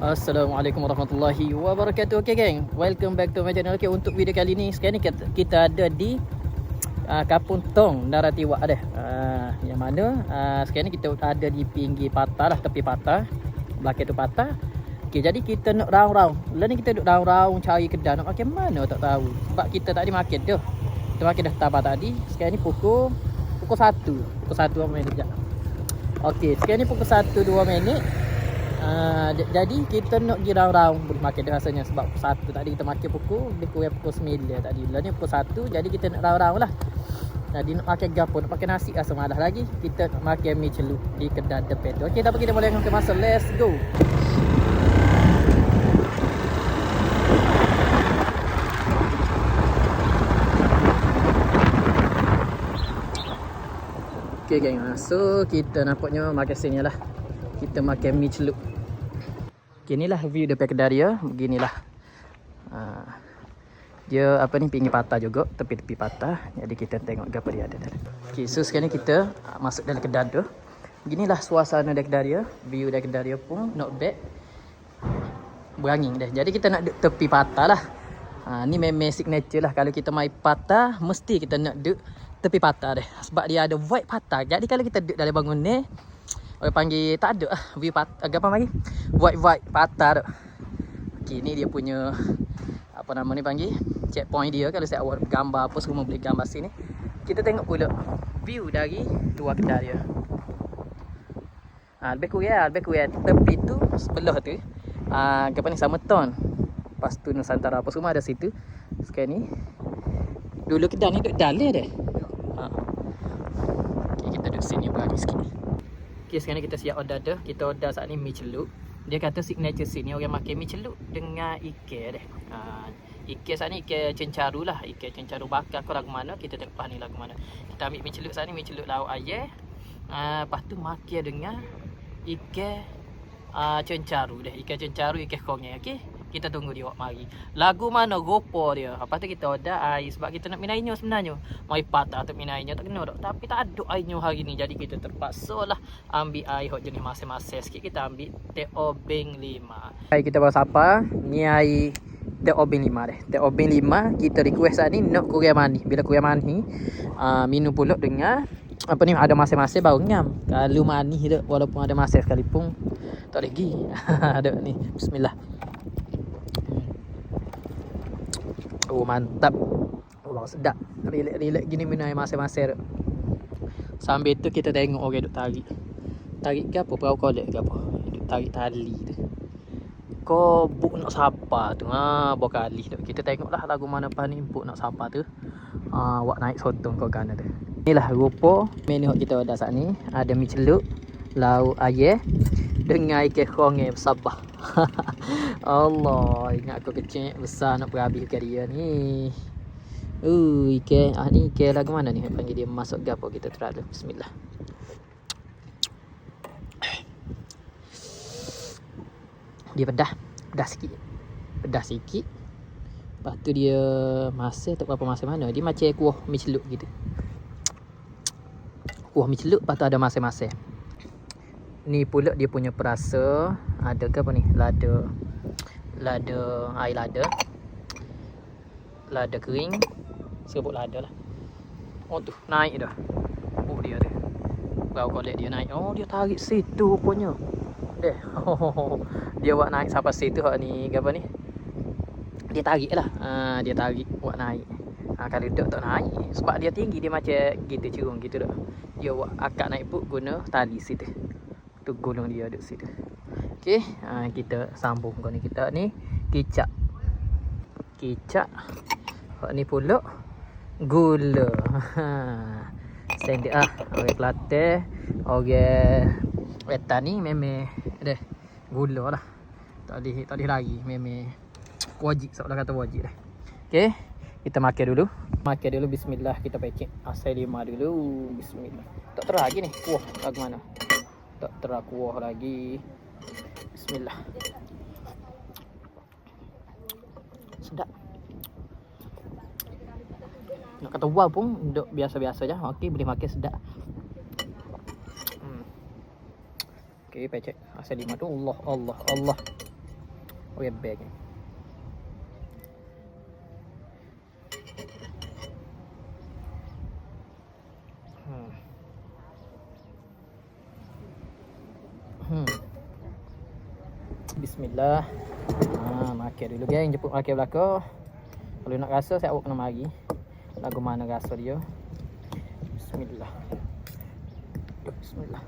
Assalamualaikum warahmatullahi wabarakatuh. Okay geng, welcome back to my channel. Okay, untuk video kali ni sekarang ni kita ada di Kampung Tong Naratiwak ada. Yang mana sekarang ni kita ada di pinggir patah lah, tepi patah. Belakang tu patah. Okay, jadi kita nak round-round. Lepas ni kita duduk round-round cari kedai nak makan mana tak tahu. Sebab kita tak ada makan tu. Kita makan dah tabah tadi. Sekarang ni pukul 1. Pukul 1 minit sekejap. Okay, sekarang ni pukul 1:02 minit. Jadi kita nak pergi round-round boleh makan dia rasanya sebab pukul 1 tadi kita makan pukul lebih kurang pukul 9 tadi. Lah ni pukul 1 jadi kita nak round-round lah. Jadi nak makan gapo, nak makan nasi rasa malas lagi. Kita nak makan mi celup di kedai depan tu. Okey, tak apa kita boleh ngomong masa. Let's go. Okey geng, so kita nampaknya makan sini lah. Kita makan mi celup. Okay, inilah view depan kedai dia. Beginilah. Dia apa ni, pinggir patah juga, tepi-tepi patah. Jadi kita tengok apa dia ada. Okay, so sekarang ni kita masuk dalam kedai tu. Beginilah suasana dari kedai dia. View dari kedai dia pun not bad. Berangin dah. Jadi kita nak duduk tepi patah lah. Ni memang signature lah. Kalau kita main patah, mesti kita nak duduk tepi patah dah. Sebab dia ada vibe patah. Jadi kalau kita duduk dalam bangun ni, orang panggil tak ada lah view patah, apa lagi? Vibe patah tu. Okey, ni dia punya apa nama ni panggil? Checkpoint dia. Kalau saya awak gambar apa semua boleh gambar sini. Kita tengok pula view dari luar kedai dia. Lebih kurang tepi tu sebelah tu. Apa ni, Samaton. Lepas tu Nusantara apa semua ada situ. Sekarang ni dulu kedai ni duduk dalam dah. Okey, kita duduk sini berani sikit. Okay, sekarang ni kita siap order dah. Kita order saat ni mi celup. Dia kata signature sini orang makan mi celup dengan ikan dah. Ikan saat ni ikan cencaru lah. Ikan cencaru bakar ke lagu mana. Kita tengok lepas ni lagu mana. Kita ambil mi celup saat ni. Mi celup lauk ayam. Lepas tu makan dengan ikan cencaru dah. Ikan cencaru, ikan kongnya. Okay, kita tunggu dia mari. Lagu mana gopo dia. Lepas tu kita order air. Sebab kita nak minum airnya sebenarnya. Mai patah tak minum airnya tak kena tak. Tapi tak ada airnya hari ni. Jadi kita terpaksa lah ambil air hot jenis masing-masing sikit. Kita ambil T.O. Beng 5. Air kita bawa siapa? Ni air T.O. Beng 5 deh. T.O. Beng 5 kita request saat ni nak kurang manis. Bila kurang manis minum pula dengan apa ni, ada masing-masing baru ngam. Kalau manis tu walaupun ada masing sekalipun tak lagi. Ada ni. Bismillah. Oh, mantap. Allah, sedap. Relax gini minum air masing-masing. Sambil tu kita tengok orang duk tarik. Tarik ke apa? Perahu kolek ke apa? Duk tarik tali tu. Kau buk nak sapa tu. Bawa kali tu. Kita tengoklah lagu mana pas ni buk nak sapa tu. Wak naik sotong kau kana tu. Inilah rupa menu kita ada saat ni. Ada mi celup, lauk ayam dengan ikan khongeh bersabah. Allah, ingat aku kecil besar nak berhabis ke dia ni. Ikan ni ikan lagu mana ni? Panggil dia masuk gapo, kita try dulu. Bismillah. Dia pedas sikit. Lepas tu dia masak tak apa masak mana. Dia macam kuah mi celup gitu. Kuah mi celup, lepas tu ada masak-masak. Ni pula dia punya perasa. Ada ke apa ni? Lada air lada kering. Sebut lada lah. Oh tu naik dah. Buk dia tu. Perahu kolek dia naik. Oh, dia tarik situ rupanya. Dia buat naik sampai situ hak ni apa ni? Dia tarik lah. Dia tarik buat naik. Kalau duduk tak naik sebab dia tinggi, dia macam gitu curung gitu dah. Dia buat akak naik pun guna tali situ. Tu gulung dia duduk situ. Okey, kita sambung kau ni. Kita ni kicap. Hak ni pula gula. Sendek orang Kelantan, orang Wetan ni memang ada gula lah. Tak boleh lari, memang wajib, seolah kata wajib dah. Okey, kita makan dulu. Bismillah, kita pecek asal 5 dulu. Bismillah. Tak terang lagi ni kuah lagu mana. Tak terang kuah lagi. Bismillah. Sedap. Nak kata wow pun duk biasa-biasa je. Okey, boleh makan sedap. Okey, pecek asal 5 tu. Allah. Rebel kan. Bismillah. Makan dulu geng, jemput makan belakang. Kalau nak rasa saya awak kena mari. Lagu mana rasa dia. Bismillah. Bismillah.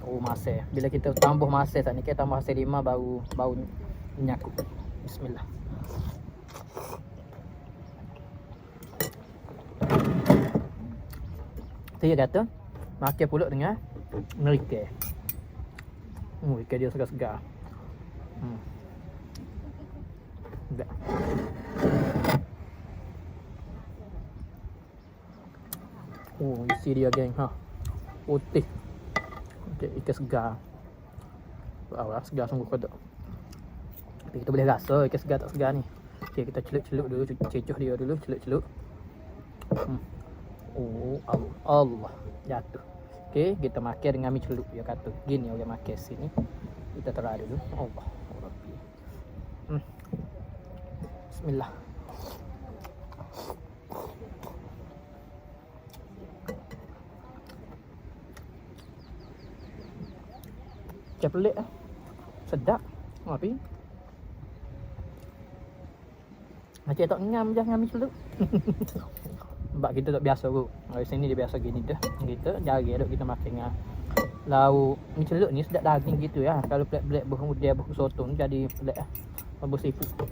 Oh masak. Bila kita tambah masak saat ni, kita tambah masak 5 baru nyaku. Bismillah. Saya kata makan pula dengan mereka. Ikan dia segar-segar. Enggak. Isi dia geng. Putih. Okay, ikan segar. Wow, segar sungguh kodok. Tapi kita boleh rasa ikan segar tak segar ni. Okay, kita celup-celup dulu, cecuh dia dulu, celup-celup. Oh, Allah. Jatuh. Okay, kita makan dengan mi celup dia kata. Gini orang makan sini. Kita terah dulu. Allah. Bismillah. Macam pelik lah. Sedap. Tapi macam tak ngam je dengan mi celup. Sebab kita tak biasa kot. Dari sini dia biasa gini dah. Kita jarang duk kita makan dengan lauk mi celup ni sedap daging gitu ya. Kalau pelik-pelik dia sotong jadi pelik lah. Bubur seafood.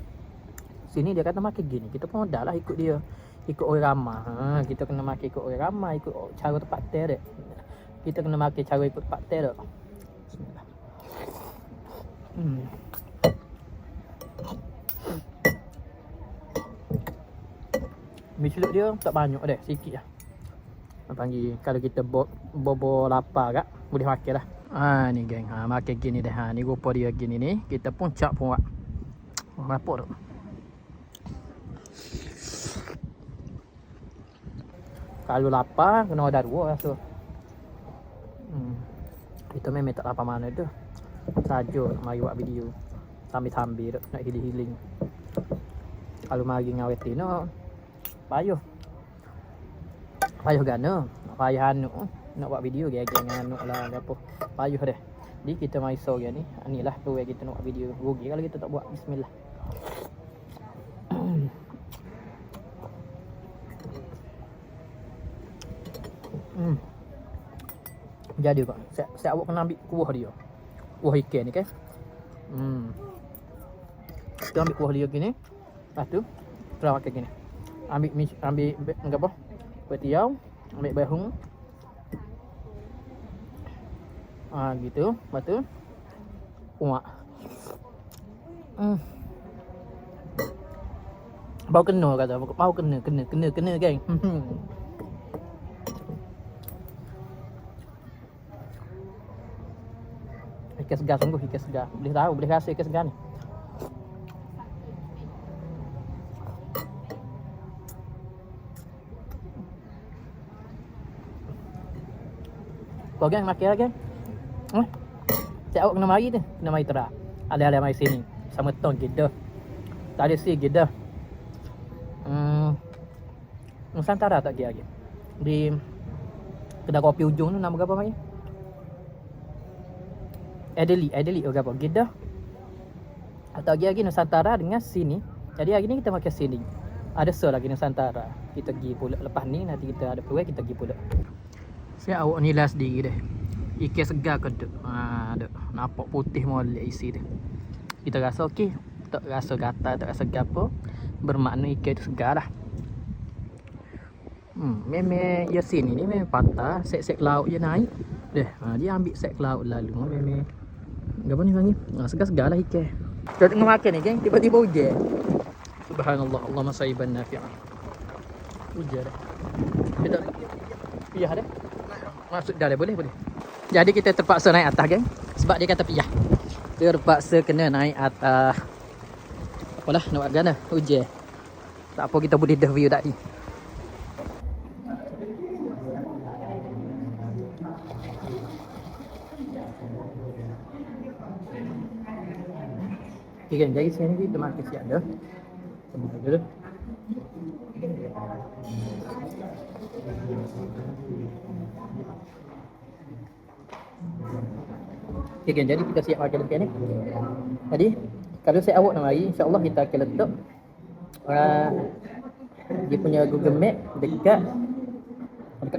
Sini dia kata makan gini. Kita pun dah lah ikut dia. Ikut orang ramah. Kita kena makan ikut orang ramah. Ikut cara tempat ter. Kita kena makan cara ikut tempat ter. Bismillah. Mi celup dia tak banyak dah. Sikit lah. Panggil kalau kita bobo lapar kak, boleh makan lah. Ni geng. Makan gini dah. Ni rupa dia gini ni. Kita pun cap pun buat. Berapa tu? Kalau lapar kena order 2 rasa. Kita memang tak lapar mana tu. Saja mari buat video. Sambil-sambil nak healing-healing. Kalau mari ngawet ni no. Payuh gana. Payah anu nak buat video geng anu lah apa. Payuh dah. Jadi kita mai sore ni. Inilah tu kita nak buat video. Rugi kalau kita tak buat. Bismillah. Jadi kok. Saya awak kena ambil kuah dia. Kuah ikan ni kan. Kita ambil kuah dia gini. Lepas tu kita pakai gini. Ambil apa? Petiau, ambil bahung. Gitu. Lepas tu kuah. Bau kena kata. Bau kena geng. Ikan segar sungguh, ikan segar. Boleh tahu, boleh rasa ikan segar ni. Kau geng makan lah geng. Cik awak kena mari tu. Kena mari terah. Ada-ada mari sini. Sama tong kita. Tak ada si kita. Nusantara tak kira lagi. Di kedai kopi ujung tu nama apa mari? Adeli apa? Kita. Atau lagi Nusantara dengan sini. Jadi hari ni kita makan sini. Ada so lagi Nusantara. Kita pergi pula lepas ni nanti kita ada peluang kita pergi pula. Saya awak nilai sendiri deh. Ikan segar ke dek. Dek. Nampak putih molek isi dia. Kita rasa okey. Tak rasa gatal, tak rasa gapo. Bermakna ikan itu segar lah. Memang ya sini ni memang patah. Sek-sek laut je naik. Dia ambil sek laut lalu. Memang apa ni panggil? Segar-segar lah ikan. Kita tengah makan ni geng. Tiba-tiba hujan. Subhanallah. Allahumma sayyiban nafi'an. Hujan dah. Kita piyah dah. Masuk dah boleh. Jadi kita terpaksa naik atas geng. Sebab dia kata piyah. Terpaksa kena naik atas. Apalah nak buat gana. Hujan. Tak apa kita boleh dah view tadi. Okay kan, jadi sekarang ni kita makan siap dah. Sebut aja dah. Okay kan, jadi kita siap makan sekarang ni. Jadi, kalau saya awak nak mari, insyaAllah kita akan letak dia punya Google Map dekat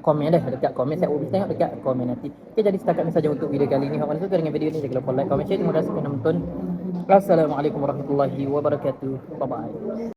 komen dah, dekat komen saya boleh tengok dekat komen nanti. Okay, jadi setakat ni saja untuk video kali ni. Hak mana suka dengan video ni, jangan lupa like, comment, share. Terima kasih kerana menonton. Assalamualaikum warahmatullahi wabarakatuh. Bye bye.